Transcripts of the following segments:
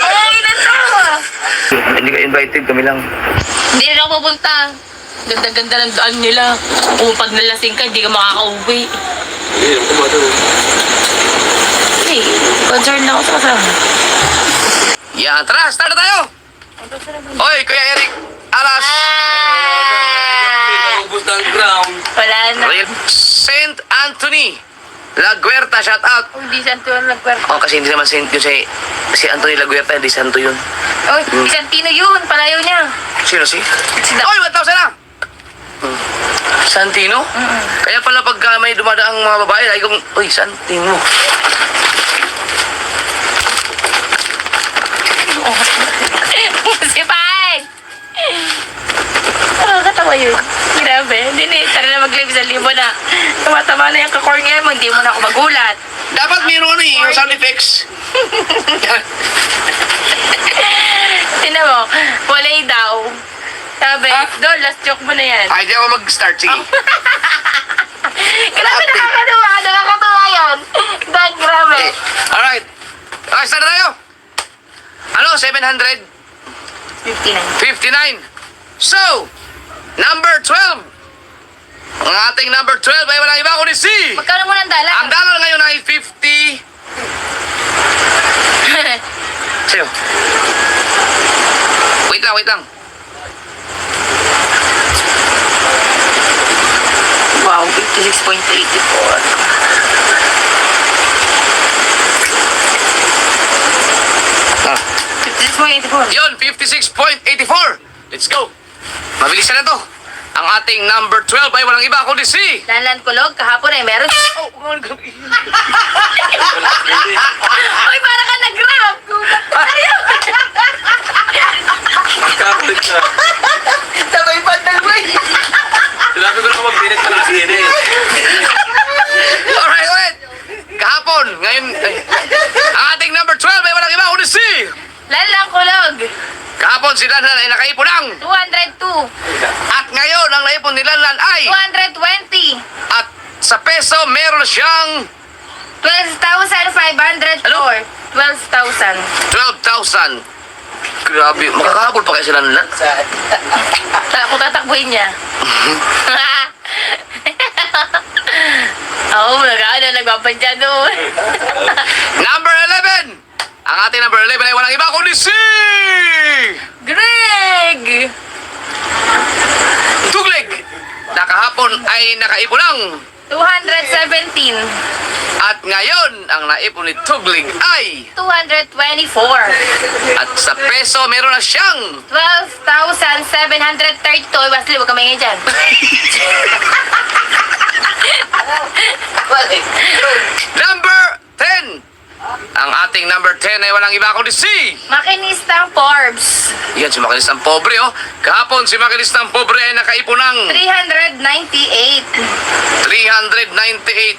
Ay, natawa. Hindi ka invited, kami lang. Hindi rin ako pupunta. Ganda-ganda ng daan nila. Kung pag nalasing ka, hindi ka makaka-uwi. Hey, concerned na ako sa kasama. Yan, tara, start na tayo! Oy, Kuya Eric, alas! Ubus ng ground. Wala na. Saint Anthony, La Guerta, shout out! Oh, di santo yung nagkwarto. Oh, kasi hindi naman Saint yun si Anthony La Guerta, hindi santo yun. Oh, Santino yun. Palayo niya. Sino si? Oy, 1,000 na! Santino? Kaya pala pagka may dumadaang mga babae, ay kung, uy, Santino. Si Pai! Nakakatawa yun. Grabe. Hindi na, tara na mag-live sa libo na. Tama-tama na yung kakornea mo, hindi mo na ako magulat. Dapat mayroon yung sound effects. Tinan mo, walay daw. Sabi, Dol, last joke mo na yan. Ay, di ako mag-start, sige. Grabe, nakakatawa yan. Dahil grabe. Alright. Okay, start na tayo. Ano, 759. 59. So, number 12. Ang ating number 12 ay walang iba kundi si... Magkano mo ng dala? Ang dollar ngayon ay 50... Sa'yo. Wait lang. Wow, 56.84. Ah. 56.84. Yun, 56.84. Let's go. Mabilis na to. Ang ating number 12 ay walang iba kundi si... Lanlan Kulog, kahapon ay meron. Oh, Uy, para ka nag-grab! Magkakalit na. Sabay pandal mo eh. Sinabi ko na kung mag-minute ka na kasi yun eh. Alright. Kahapon, ngayon... ang ating number 12 ay walang iba kundi si... Lanlan Kulog, Kahapon si Lanlan ay nakaipon ng... 202. At ngayon, ang naipon ni Lanlan ay... 220. At sa peso, meron siyang... 12,504. Ano? 12,000. 12,000. Grabe, makakahabol pa kayo si Lanlan? Kung tatakbuhin niya. Oo, nagpapadya doon. Number 11! Ang ating number 11 ay walang iba kundi si... Greg! Tuglig! Na kahapon ay nakaipon ng... 217. At ngayon, ang naipon ni Tuglig ay... 224. At sa peso, meron na siyang... 12,732. Wesley, huwag ka maingay dyan. Number 10! Ang ating number 10 ay walang iba kundi si... Makinistang Forbes. Yan, si Makinis ng Pobre, oh. Kahapon, si Makinis ng Pobre ay nakaipon ng... 398. 398.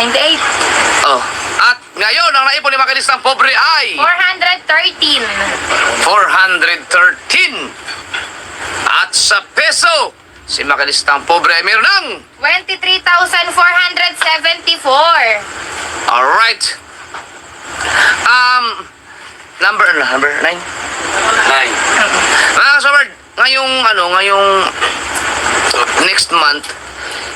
98. Oh. At ngayon, ang naipon ni Makinis ng Pobre ay... 413. 413. At sa peso, si Makinis ng Pobre ay meron ng... 23,474. Alright. Number 9. Nine. Mga kasabard, ngayong next month,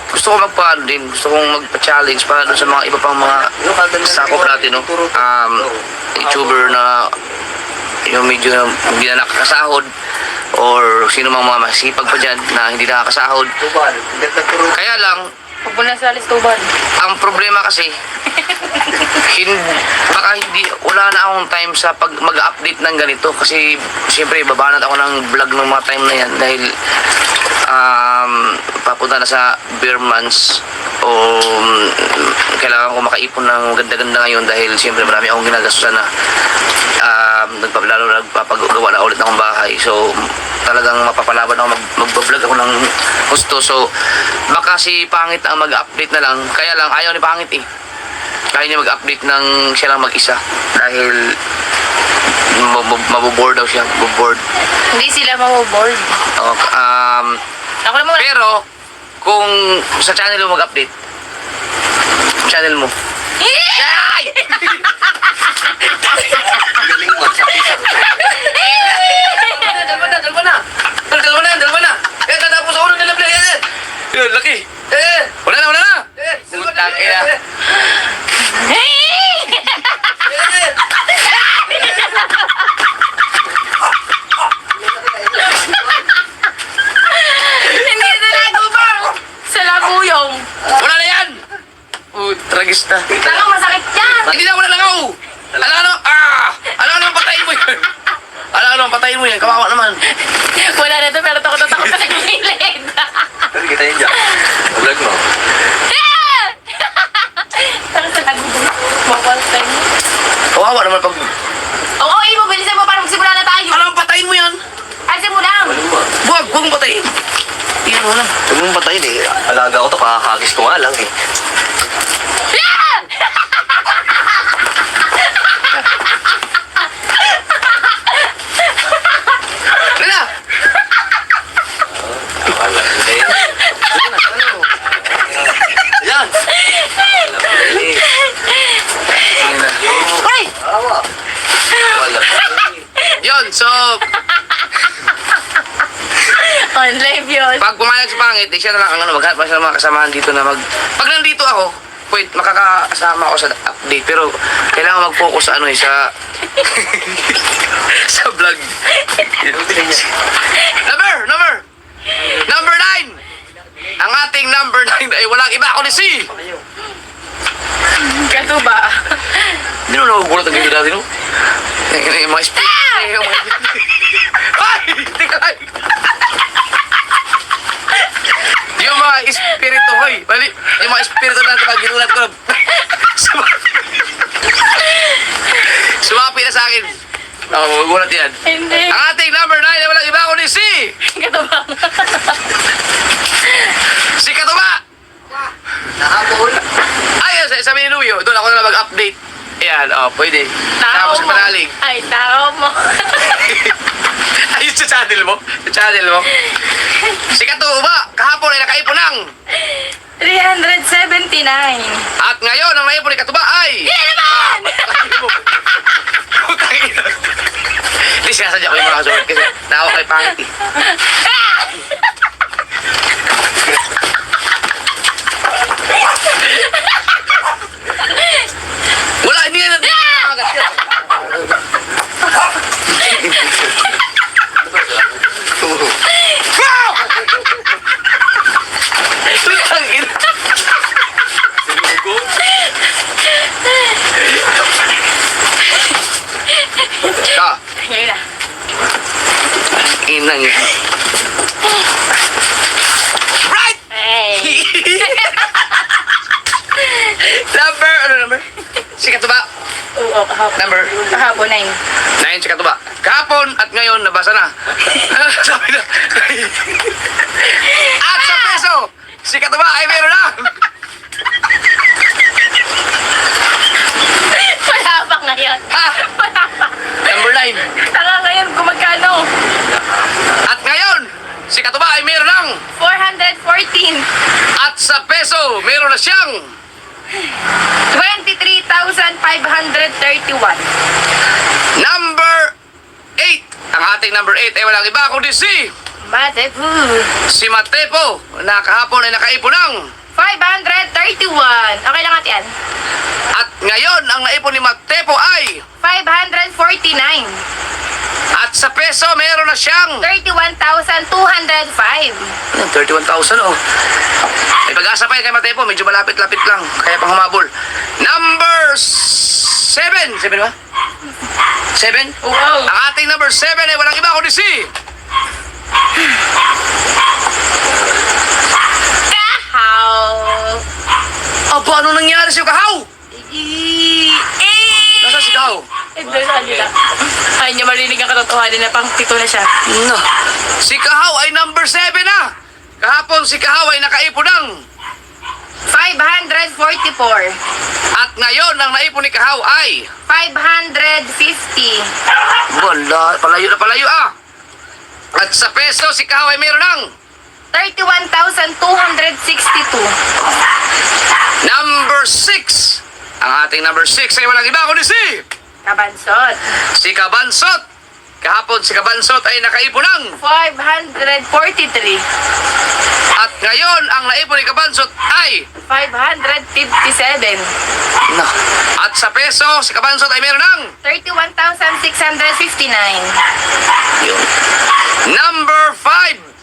gusto ko gusto kong magpa-challenge para doon sa mga iba pang mga sakop natin, no? YouTuber na yung medyo hindi na nakakasahod or sino mang mga masipag pa dyan na hindi nakakasahod. Kaya lang, Huwag mo na sa Listoban. ang problema kasi, wala na akong time sa pag mag-update ng ganito kasi siyempre babanat ako ng vlog ng mga time na yan dahil papunta na sa beer months o kailangan ko makaipon ng ganda-ganda ngayon dahil siyempre marami akong ginagastusan na nagpapagawa na ulit akong bahay, so talagang mapapalaban ako mag-vlog ako ng gusto, so baka si Pangit ang mag-update na lang, kaya lang ayaw ni Pangit eh. Kaya niya mag-update ng siya lang mag-isa dahil maboboard daw siya, maboboard. Hindi sila maboboard. Okay, Ako na muna. pero kung sa channel mo mag-update, channel mo. Ay! Awa naman pag... Oo, Imo, bilisan mo para magsimula na tayo. Alam, patayin mo yan. Alisin mo lang. Huwag mong patayin. Yan mo lang. Huwag mong patayin eh. Alaga ko to, kakakagis ko nga lang eh. Ah! Lala! Yan! Uy! Yun, so... On live yun. Pag pumayag sa pangit, eh, siya na lang ang ano, maghanap pa siya ng mga kasamahan dito na mag... Pag nandito ako, wait, makakasama ako sa update, pero kailangan mag-focus sa ano eh, sa... sa vlog. Number 9! Ang ating number 9 ay walang iba kundi si... Kato ba? Hindi mo nagugulat ang ganda natin, no? Yung mga speed... Ay! Hindi ka lang! Yung mga espiritu, hoy! Bali, yung mga espiritu na ito, ginulat ko na... Sumapi na sa akin. Oo, magugulat yan. Hindi. Ang ating number 9 ay walang iba kundi si... Kato ba? Si Katuba! Nahabol! Ay, sabi ni Luyo, doon ako na mag-update. Ayan, pwede. Tapos sa mo. panalig. Ay, tao mo. Ayun sa channel mo. Sa channel mo. Si Katuba, kahapon ay nakaipon ng... 379. At ngayon, ang naipon ni Katuba ay... Yan naman! Putang ina. Hindi, sinasadya ko yung mga kasulat kasi nawa kay pangit eh. Wala, hindi yan. Putang ina. Ah, Ngayon na. inang yun. Right! Hey. Number? Si Katuba. Oo, kahapon. Number? Kahapon na yun. 9 si Katuba. Kahapon at ngayon, nabasa na. Sabi na. At sa peso, si Katuba ay meron na. Wala pa ngayon. Ha? Wala pa. Number 9. Saka ngayon kung magkano? At ngayon, si Katuba ay meron ng. 414. At sa peso, meron na siyang. 23,531. Number 8. Ang ating number 8 ay walang iba kundi si... Matepu. Si Matepo na kahapon ay nakaipon ng. 531. Okay lang at yan. At ngayon, ang naipon ni Matepo ay... 549. At sa peso, meron na siyang... 31,205. Yan, 31,000 oh. May pag-asa pa yan kay Matepo, medyo malapit-lapit lang. Kaya pang humabol. Number 7. 7 ba? 7? Wow. Ang ating number 7 ay walang iba kundi si... Kahaw. Aba, ano nangyari sa'yo, Kahaw? Nasa si Kahaw? Ito sa kanila. Ay, niya marinig ang katotohanan na pang pito na siya. No. Si Kahaw ay number 7 na. Kahapon si Kahaw ay nakaipon ng. 544. At ngayon, ang naipon ni Kahaw ay... 550. Wala, palayo na palayo ah. At sa peso, si Kahaw ay meron ng... 31,262. Number 6. Ang ating number 6 ay walang iba kundi si... Kabansot. Si Kabansot. Kahapon si Kabansot ay nakaipon ng. 543. At ngayon, ang naipon ni Kabansot ay... 557. No. At sa peso, si Kabansot ay meron ng... 31,659. Yun. Number 5.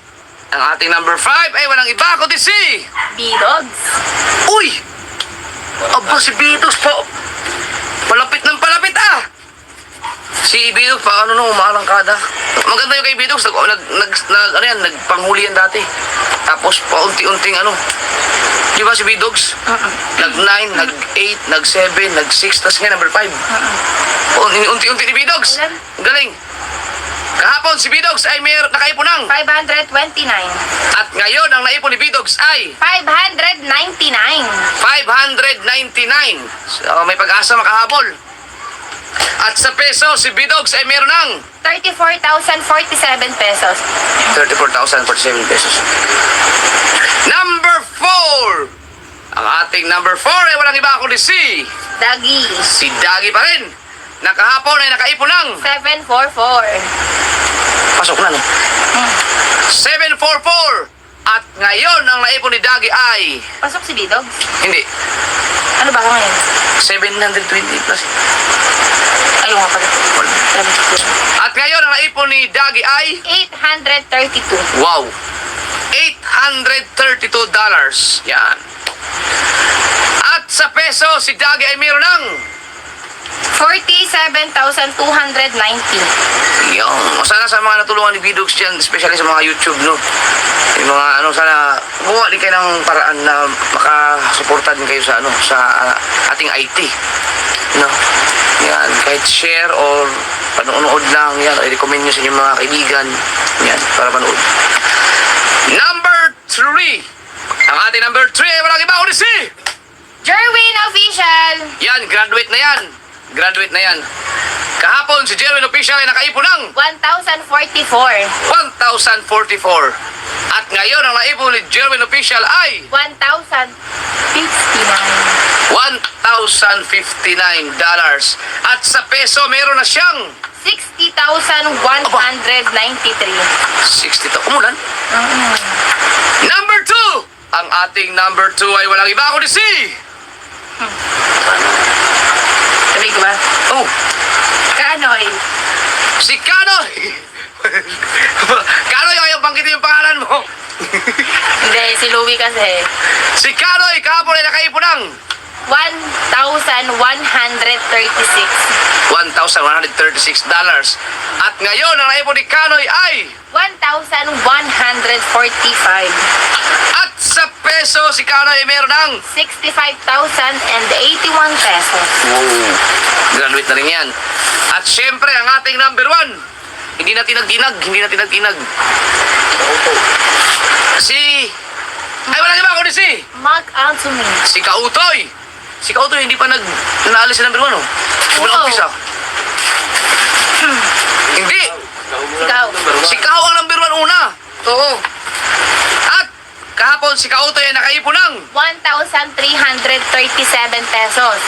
Ang ating number 5 ay walang iba kundi si... Bilogs. Uy! Aba, si Bitos po. Palapit ng palapit ah! Si Bitos, paano nung umarangkada? Maganda yung kay Bidogs, nagpanghuli yan dati. Tapos paunti-unting ano. Di ba si Bidogs? Nag-9, nag-8, nag-7, nag-6, tapos ngayon number 5. Unti-unti ni Bidogs. Ilan? Galing. Kahapon si Bidogs ay may nakaipon ng. 529. At ngayon ang naipon ni Bidogs ay 599. 599. So, may pag-asa makahabol. At sa peso, si Bidogs ay meron ng 34,047 pesos. 34,047 pesos. Number 4. Ang ating number 4 ay walang iba kundi si Dagi. Pa rin. Nakahapon ay nakaipon ng 744. pasok na, no? 744. At ngayon, ang naipon ni Dagi ay Pasok si Bidog. hindi, Ano ba ka ngayon? 720 plus. Ayaw nga pala. At ngayon, ang naipon ni Dagi ay 832. wow, $832. Yan. At sa peso, si Dagi ay meron ng 47,290. yung sana sa mga natulungan ni Bidogs dyan, especially sa mga YouTube, no? Yung mga ano, sana gumawa din kayo ng paraan na makasuporta din kayo sa ano, sa ating IT, no? Yan, kahit share or panonood lang, yan, i-recommend nyo sa inyong mga kaibigan, yan, para panood. Number 3. Ang ating number 3 ay walang iba kundi si Jerwin Official. yan, graduate na yan. Graduate na yan. Kahapon, si Jerwin Official ay nakaipon ng 1,044. 1,044. At ngayon, ang naipon ni Jerwin Official ay 1,059. $1,059. At sa peso, meron na siyang 60,193. 60. Umulan. Number 2. Ang ating number 2 ay walang iba kundi si Sabi ko ba? oh, Kanoy. si Kanoy. Kanoy, ayaw banggitin yung pangalan mo. Hindi, si Louie kasi. Si Kanoy, kahapon ay nakaipon ng 1,136. $1,136. At ngayon, ang naipon ni Kanoy ay 1,145. at sa peso, si Kanoy ay meron ng 65,081 pesos. graduate na rin yan. At syempre, ang ating number 1, hindi na tinag-tinag. Ay, wala di ba ako si Mark Anthony. si Kautoy. Si Kautoy hindi pa naalis sa number 1, oh. Walang Oo. umpisa. Hindi. Ikaw. Si Kao ang number 1 una. Oo. At kahapon, si Kautoy ay nakaipon ng 1,337 pesos.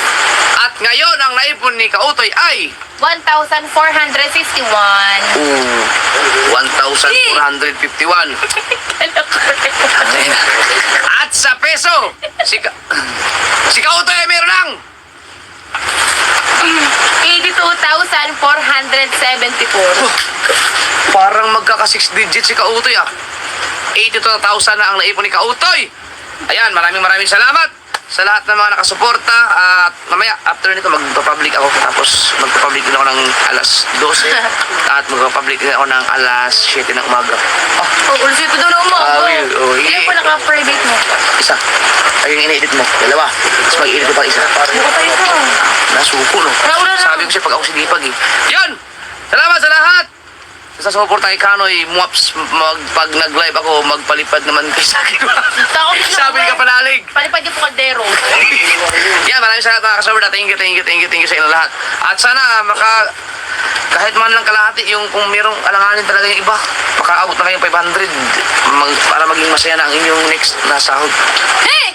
at ngayon, ang naipon ni Kautoy ay 1,451. 1,451. At sa peso, si Kautoy ay meron ng 82,474. parang magkaka 6 digits si Kautoy, ah. 82,000 na ang naipon ni Kautoy. Ayan, maraming salamat sa lahat ng mga nakasuporta. At mamaya, after nito, magpapublic ako. Tapos magpapublic din ako ng alas 12. At magpapublic din ako ng alas 7 ng umaga. Oh, ulit ko daw na umaga. Hindi. Ilan pa naka-private mo? Isa. Ay, yung ina-edit mo. Dalawa. Tapos mag-edit ko pa isa. Buka tayo ka. Nasuko, no? Nauna na. Sabi ko siya pag ako sinipag, eh. Yan! Salamat sa lahat! Sa support tayo, Kanoy, Muaps, pag nag-live ako, magpalipad naman kayo sa akin. Takot na. Sabi ka panalig. Palipad yung kaldero. Yan, maraming salamat mga kasama. Thank you sa inyo lahat. At sana, kahit man lang kalahati, yung kung merong alanganin talaga yung iba, makaabot na kayong 500 para maging masaya na ang inyong next na sahod. Hey!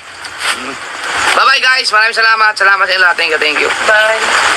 Bye-bye guys, maraming salamat. Salamat sa inyo lahat. Thank you. Bye.